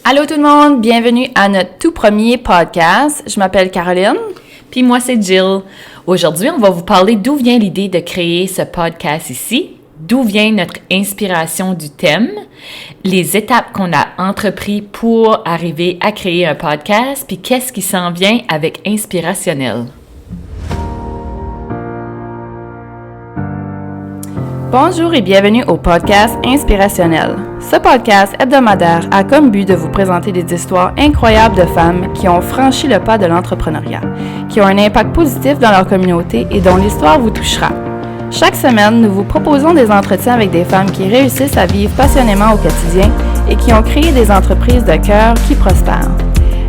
Allô tout le monde, bienvenue à notre tout premier podcast. Je m'appelle Caroline. Puis moi, c'est Jill. Aujourd'hui, on va vous parler d'où vient l'idée de créer ce podcast ici, d'où vient notre inspiration du thème, les étapes qu'on a entreprises pour arriver à créer un podcast, puis qu'est-ce qui s'en vient avec Inspirationnel. Bonjour et bienvenue au podcast Inspirationnel. Ce podcast hebdomadaire a comme but de vous présenter des histoires incroyables de femmes qui ont franchi le pas de l'entrepreneuriat, qui ont un impact positif dans leur communauté et dont l'histoire vous touchera. Chaque semaine, nous vous proposons des entretiens avec des femmes qui réussissent à vivre passionnément au quotidien et qui ont créé des entreprises de cœur qui prospèrent.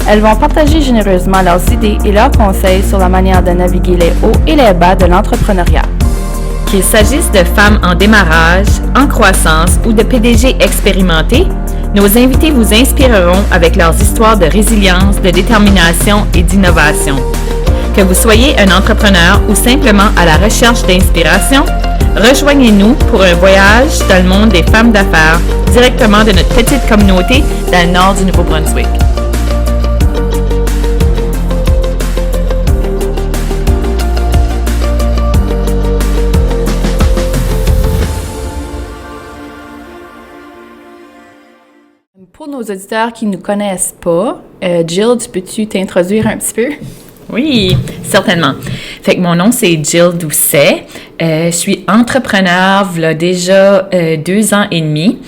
Elles vont partager généreusement leurs idées et leurs conseils sur la manière de naviguer les hauts et les bas de l'entrepreneuriat. Qu'il s'agisse de femmes en démarrage, en croissance ou de PDG expérimentés, nos invités vous inspireront avec leurs histoires de résilience, de détermination et d'innovation. Que vous soyez un entrepreneur ou simplement à la recherche d'inspiration, rejoignez-nous pour un voyage dans le monde des femmes d'affaires directement de notre petite communauté dans le nord du Nouveau-Brunswick. Pour nos auditeurs qui ne nous connaissent pas, Jill, peux-tu t'introduire un petit peu? Oui, certainement. Fait que mon nom, c'est Jill Doucet. Je suis entrepreneur, il y a déjà 2 ans et demi.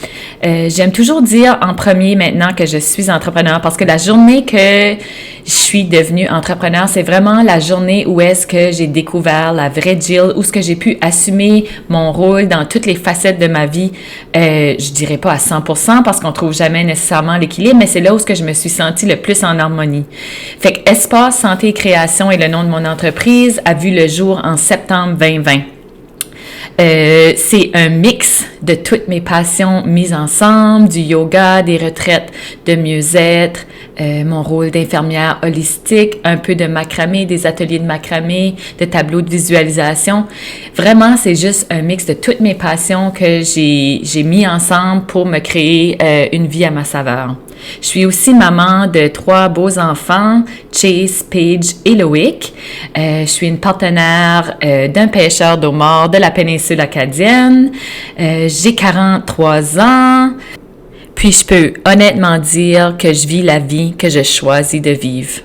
J'aime toujours dire en premier maintenant que je suis entrepreneur parce que la journée que je suis devenue entrepreneur, c'est vraiment la journée où est-ce que j'ai découvert la vraie Jill, où est-ce que j'ai pu assumer mon rôle dans toutes les facettes de ma vie. Je dirais pas à 100% parce qu'on trouve jamais nécessairement l'équilibre, mais c'est là où est-ce que je me suis sentie le plus en harmonie. Fait que Espace Santé et Création est le nom de mon entreprise, a vu le jour en septembre 2020. C'est un mix de toutes mes passions mises ensemble, du yoga, des retraites de mieux-être, mon rôle d'infirmière holistique, un peu de macramé, des ateliers de macramé, de tableaux de visualisation. Vraiment, c'est juste un mix de toutes mes passions que j'ai mis ensemble pour me créer une vie à ma saveur. Je suis aussi maman de 3 beaux enfants, Chase, Paige et Loïc. Je suis une partenaire d'un pêcheur d'eau morte de la péninsule acadienne. J'ai 43 ans. Puis je peux honnêtement dire que je vis la vie que je choisis de vivre.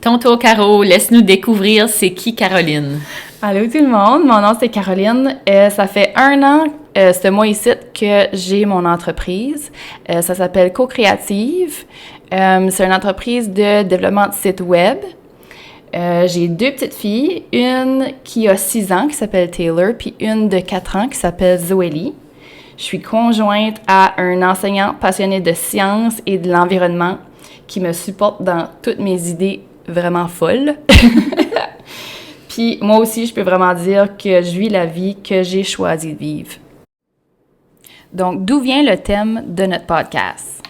Ton tour, Caro, laisse-nous découvrir c'est qui Caroline. Allô tout le monde, mon nom c'est Caroline. Ça fait 1 an, ce mois-ci, que j'ai mon entreprise. Ça s'appelle Co-Créative. C'est une entreprise de développement de site web. J'ai 2 petites filles, une qui a 6 ans qui s'appelle Taylor, puis une de 4 ans qui s'appelle Zoélie. Je suis conjointe à un enseignant passionné de sciences et de l'environnement qui me supporte dans toutes mes idées vraiment folles. Puis moi aussi, je peux vraiment dire que je vis la vie que j'ai choisi de vivre. Donc, d'où vient le thème de notre podcast?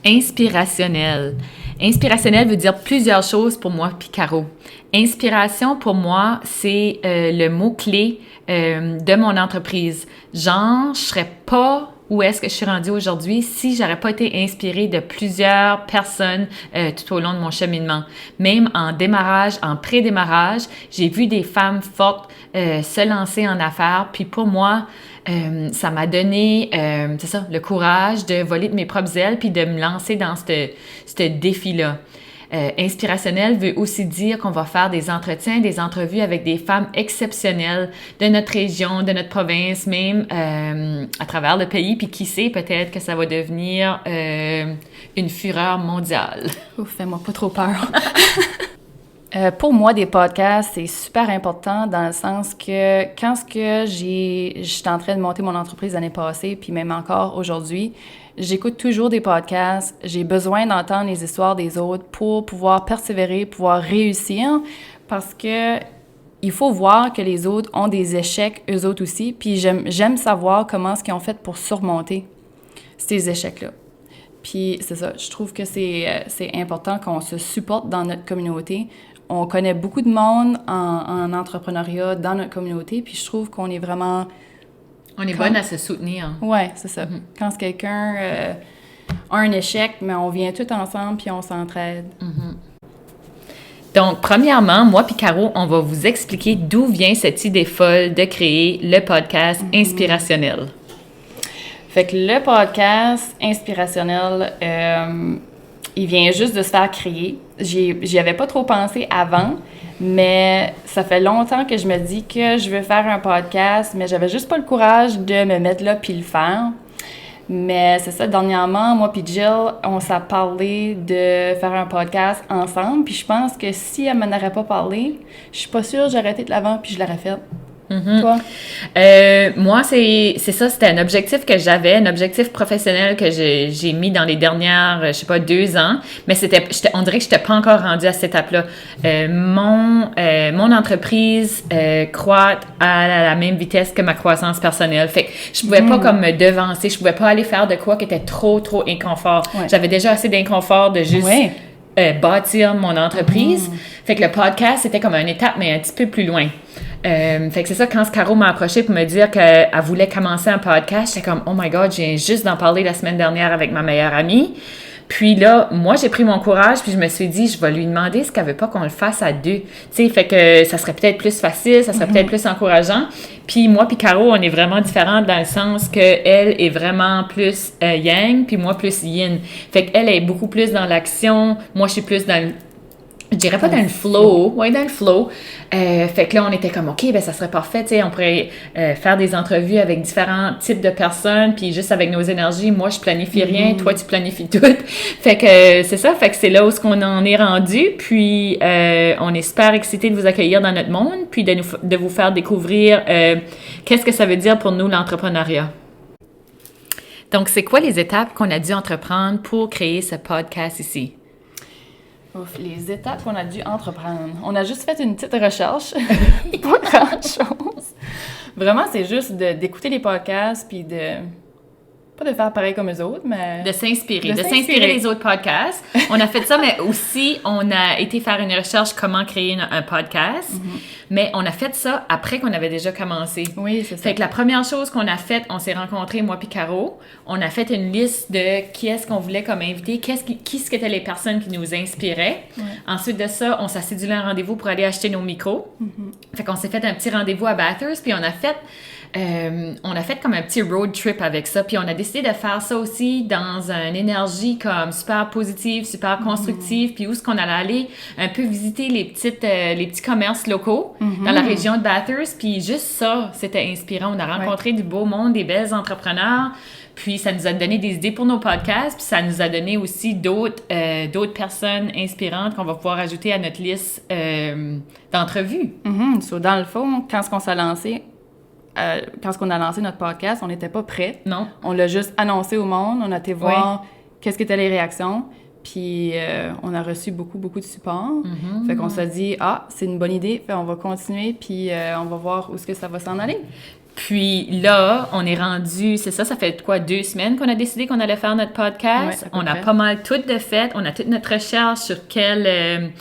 Inspirationnel. Inspirationnel veut dire plusieurs choses pour moi puis Caro. Inspiration, pour moi, c'est le mot-clé de mon entreprise. Genre, je serais pas où est-ce que je suis rendue aujourd'hui si j'aurais pas été inspirée de plusieurs personnes tout au long de mon cheminement. Même en démarrage, en pré-démarrage, j'ai vu des femmes fortes se lancer en affaires. Puis pour moi, ça m'a donné, c'est ça, le courage de voler de mes propres ailes puis de me lancer dans ce défi-là. Inspirationnel veut aussi dire qu'on va faire des entretiens, des entrevues avec des femmes exceptionnelles de notre région, de notre province, même à travers le pays. Puis qui sait, peut-être que ça va devenir une fureur mondiale. Ouf, fais-moi pas trop peur. Pour moi, des podcasts, c'est super important dans le sens que quand j'étais en train de monter mon entreprise l'année passée, puis même encore aujourd'hui, j'écoute toujours des podcasts. J'ai besoin d'entendre les histoires des autres pour pouvoir persévérer, pouvoir réussir, parce que il faut voir que les autres ont des échecs, eux autres aussi, puis j'aime savoir comment est-ce qu'ils ont fait pour surmonter ces échecs-là. Puis c'est ça, je trouve que c'est important qu'on se supporte dans notre communauté. On connaît beaucoup de monde en entrepreneuriat dans notre communauté, puis je trouve qu'on est vraiment... On est bonne à se soutenir. Oui, c'est ça. Mm-hmm. Quand quelqu'un a un échec, mais on vient tous ensemble puis on s'entraide. Donc, premièrement, moi puis Caro, on va vous expliquer d'où vient cette idée folle de créer le podcast inspirationnel. Fait que le podcast inspirationnel, il vient juste de se faire créer. J'y avais pas trop pensé avant, mais ça fait longtemps que je me dis que je veux faire un podcast, mais j'avais juste pas le courage de me mettre là puis le faire. Mais c'est ça, dernièrement, moi puis Jill, on s'est parlé de faire un podcast ensemble, puis je pense que si elle m'en aurait pas parlé, je suis pas sûre j'aurais été de l'avant puis je l'aurais fait. Toi? Moi, c'est ça, c'était un objectif que j'avais, un objectif professionnel que j'ai mis dans les dernières, je sais pas, 2 ans, mais on dirait que j'étais pas encore rendue à cette étape-là. Mon entreprise croît à la même vitesse que ma croissance personnelle. Fait que je pouvais pas comme me devancer, je pouvais pas aller faire de quoi qui était trop inconfort. Ouais. J'avais déjà assez d'inconfort de juste bâtir mon entreprise. Fait que le podcast, c'était comme une étape, mais un petit peu plus loin. Fait que c'est ça, quand Caro m'a approché pour me dire qu'elle voulait commencer un podcast, j'étais comme « Oh my God, je viens juste d'en parler la semaine dernière avec ma meilleure amie. » Puis là, moi, j'ai pris mon courage, puis je me suis dit, je vais lui demander ce qu'elle veut pas qu'on le fasse à 2. Tu sais, fait que ça serait peut-être plus facile, ça serait peut-être plus encourageant. Puis moi puis Caro, on est vraiment différentes dans le sens qu'elle est vraiment plus yang, puis moi plus yin. Fait qu'elle est beaucoup plus dans l'action, moi je suis plus dans le... Je dirais pas dans le flow. Ouais, dans le flow. Fait que là, on était comme, OK, ben ça serait parfait, tu sais, on pourrait faire des entrevues avec différents types de personnes, puis juste avec nos énergies, moi, je planifie rien, toi, tu planifies tout. Fait que c'est ça, fait que c'est là où on en est rendu, puis on est super excités de vous accueillir dans notre monde, puis de vous faire découvrir qu'est-ce que ça veut dire pour nous, l'entrepreneuriat. Donc, c'est quoi les étapes qu'on a dû entreprendre pour créer ce podcast ici? Ouf, les étapes qu'on a dû entreprendre. On a juste fait une petite recherche. Pas grand-chose. Vraiment, c'est juste d'écouter les podcasts puis de... Pas de faire pareil comme eux autres, mais... De s'inspirer des autres podcasts. On a fait ça, mais aussi, on a été faire une recherche comment créer un podcast. Mais on a fait ça après qu'on avait déjà commencé. Oui, c'est ça. Fait que la première chose qu'on a faite, on s'est rencontrés, moi puis Caro. On a fait une liste de qui est-ce qu'on voulait comme invité, qui étaient les personnes qui nous inspiraient. Ouais. Ensuite de ça, on s'est cédulé un rendez-vous pour aller acheter nos micros. Fait qu'on s'est fait un petit rendez-vous à Bathurst, puis on a fait comme un petit road trip avec ça, puis on a décidé de faire ça aussi dans une énergie comme super positive, super constructive, puis où est-ce qu'on allait aller un peu visiter les petits commerces locaux dans la région de Bathurst, puis juste ça, c'était inspirant. On a rencontré du beau monde, des belles entrepreneurs, puis ça nous a donné des idées pour nos podcasts, puis ça nous a donné aussi d'autres personnes inspirantes qu'on va pouvoir ajouter à notre liste d'entrevues. So, dans le fond, quand on s'est lancé, quand on a lancé notre podcast, on n'était pas prêts. Non. On l'a juste annoncé au monde. On a été voir qu'est-ce qu'étaient les réactions. Puis on a reçu beaucoup de support. Fait qu'on s'est dit, c'est une bonne idée. Fait on va continuer, puis on va voir où est-ce que ça va s'en aller. Puis là, on est rendu, c'est ça fait quoi, 2 semaines qu'on a décidé qu'on allait faire notre podcast. Ouais, on a pas mal tout de fait. On a toute notre recherche sur quel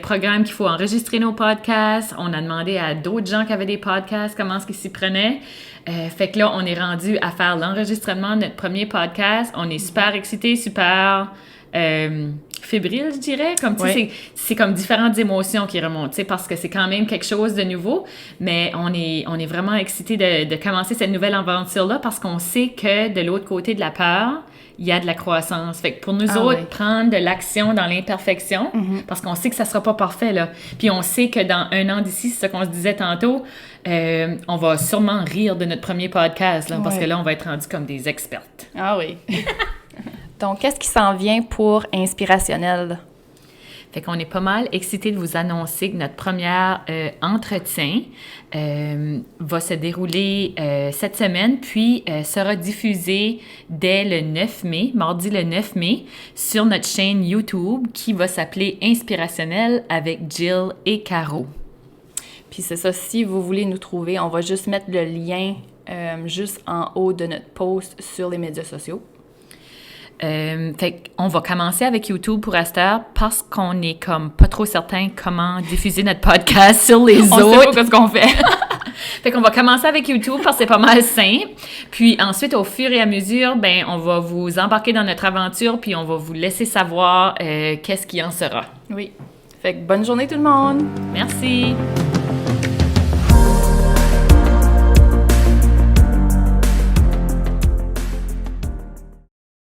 programme qu'il faut enregistrer nos podcasts. On a demandé à d'autres gens qui avaient des podcasts comment est-ce qu'ils s'y prenaient. Fait que là, on est rendu à faire l'enregistrement de notre premier podcast. On est super excités, super fébrile, je dirais. Comme, c'est comme différentes émotions qui remontent, parce que c'est quand même quelque chose de nouveau. Mais on est vraiment excités de commencer cette nouvelle aventure-là parce qu'on sait que de l'autre côté de la peur, il y a de la croissance. Fait que pour nous autres, prendre de l'action dans l'imperfection, parce qu'on sait que ça sera pas parfait, là. Puis on sait que dans 1 an d'ici, c'est ce qu'on se disait tantôt, on va sûrement rire de notre premier podcast, là, parce que là, on va être rendus comme des expertes. Ah oui. Donc, qu'est-ce qui s'en vient pour Inspirationnel? Fait qu'on est pas mal excités de vous annoncer que notre premier entretien va se dérouler cette semaine, puis sera diffusé dès le 9 mai, mardi le 9 mai, sur notre chaîne YouTube qui va s'appeler Inspirationnel avec Jill et Caro. Puis c'est ça, si vous voulez nous trouver, on va juste mettre le lien juste en haut de notre post sur les médias sociaux. Fait qu'on va commencer avec YouTube pour Esther parce qu'on est comme pas trop certain comment diffuser notre podcast sur les autres. On sait pas ce qu'on fait. Fait qu'on va commencer avec YouTube parce que c'est pas mal simple. Puis ensuite, au fur et à mesure, ben on va vous embarquer dans notre aventure puis on va vous laisser savoir qu'est-ce qui en sera. Oui. Fait que bonne journée tout le monde! Merci!